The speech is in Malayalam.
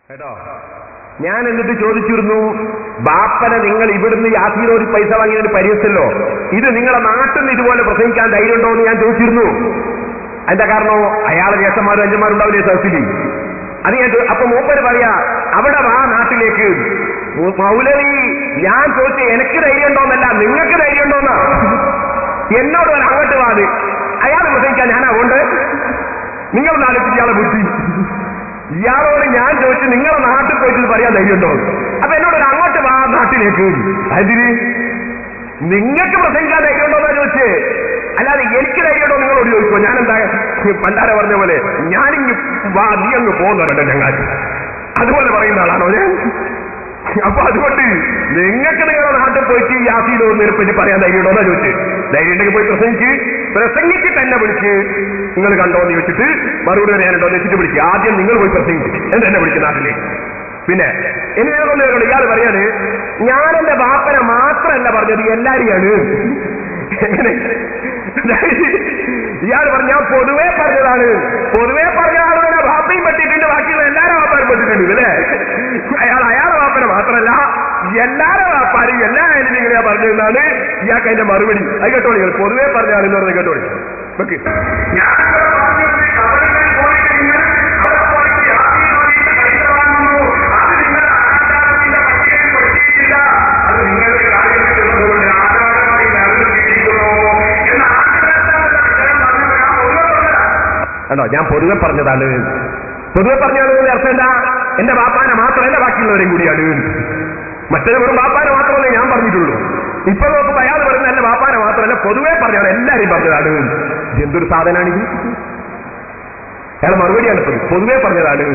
കേട്ടോ. ഞാൻ എന്നിട്ട് ചോദിച്ചിരുന്നു, ബാപ്പനെ നിങ്ങൾ ഇവിടുന്ന് യാസീനോട് പൈസ വാങ്ങിയതിന് പരിഹസിച്ചല്ലോ, ഇത് നിങ്ങളെ നാട്ടിൽ നിന്ന് ഇതുപോലെ പ്രസംഗിക്കാൻ ധൈര്യമുണ്ടോ എന്ന് ഞാൻ ചോദിച്ചിരുന്നു. അതിന്റെ കാരണോ അയാളെ ജ്യേഷ്ഠന്മാരും അഞ്ചന്മാരും ഉണ്ടാവില്ലേ സദസ്സിൽ. അത് ഞാൻ അപ്പൊ മൂപ്പര് പറയാ, അവിടെ വാ നാട്ടിലേക്ക്. മൗലവി, ഞാൻ ചോദിച്ച എനിക്ക് ധൈര്യമുണ്ടോന്നല്ല, നിങ്ങൾക്ക് ധൈര്യമുണ്ടോന്നാ. എന്നോട് അങ്ങോട്ട് വാത് അയാൾ പ്രസംഗിക്കാൻ ഞാൻ അതുകൊണ്ട് നിങ്ങൾ നാലിച്ച് ഇയാളെ ബുദ്ധി. ഇയാളോട് ഞാൻ ചോദിച്ചു നിങ്ങളെ നാട്ടിൽ പോയിട്ട് പറയാൻ ധൈര്യമുണ്ടോ. അപ്പൊ എന്നോട് അങ്ങോട്ട് വാ നാട്ടിലേക്ക്. അതിന് നിങ്ങൾക്ക് പ്രസംഗിക്കാൻ ധൈര്യമുണ്ടോന്നാ ചോദിച്ചേ, അല്ലാതെ എനിക്ക് ധൈര്യമുണ്ടോ നിങ്ങളോട് ചോദിച്ചോ. ഞാനെന്താ പണ്ടാര പറഞ്ഞ പോലെ ഞാനിങ്ങ് വാ നീ അങ്ങ് പോകുന്നുണ്ടോ ഞങ്ങൾ അതുപോലെ പറയുന്ന ആളാണോ ഞാൻ? അപ്പൊ അതുകൊണ്ട് നിങ്ങൾക്ക് നിങ്ങളുടെ നാട്ടിൽ പോയിട്ട് യാസീനോടിനെ പറ്റി പറയാൻ ധൈര്യമുണ്ടോന്നാ ചോദിച്ചു. ധൈര്യം ഉണ്ടെങ്കിൽ പോയി പ്രസംഗിച്ചിട്ട് എന്നെ വിളിച്ച് നിങ്ങൾ കണ്ടോന്ന് ചോദിച്ചിട്ട് മറുപടി പറയാനുണ്ടോ എന്ന് വെച്ചിട്ട് വിളിക്കുക. ആദ്യം നിങ്ങൾ പോയി പ്രസംഗിച്ചു എന്നെ വിളിച്ചു നാട്ടിലേക്ക്. പിന്നെ എന്നോട് ഇയാൾ പറയാണ്, ഞാൻ എന്റെ ബാപ്പനെ മാത്രമല്ല പറഞ്ഞത് എല്ലാരെയാണ്. എങ്ങനെ ഇയാൾ പറഞ്ഞ ഞാൻ പൊതുവേ പറഞ്ഞതാണ്. പൊതുവേ പറഞ്ഞ ആളുകളെ ബാപ്പയും പറ്റിയിട്ടുണ്ട്, ബാക്കിയുള്ള എല്ലാവരും ബാപ്പാരും പറ്റിയിട്ടുണ്ട് അല്ലേ. അയാളെ ബാപ്പനെ മാത്രമല്ല എല്ലാവരും ബാപ്പാരും എല്ലാ ആയാലും പറഞ്ഞതാണ് ഇയാൾക്ക് അതിന്റെ മറുപടി. അത് കേട്ടോളി, പൊതുവേ പറഞ്ഞ ആളെന്ന് പറഞ്ഞത് കേട്ടോളി. ഓക്കെ, ോ ഞാൻ പൊതുവെ പറഞ്ഞതാണ്. പൊതുവെ പറഞ്ഞാണെന്ന് അർത്ഥം എന്താ? എന്റെ ബാപ്പാനെ മാത്രമല്ല ബാക്കിയുള്ളവരെയും കൂടിയാണ്. മറ്റേത് വെറും ബാപ്പാനെ മാത്രമല്ലേ ഞാൻ പറഞ്ഞിട്ടുള്ളൂ. ഇപ്പൊ നോക്കുമ്പോ അയാൾ പറയുന്ന എന്റെ ബാപ്പാനെ മാത്രമല്ല പൊതുവെ പറഞ്ഞാണ്, എല്ലാരെയും പറഞ്ഞതാണ്. എന്തൊരു സാധനമാണിത്? അയാൾ മറുപടിയാണ് പൊതുവെ പറഞ്ഞതാണ്.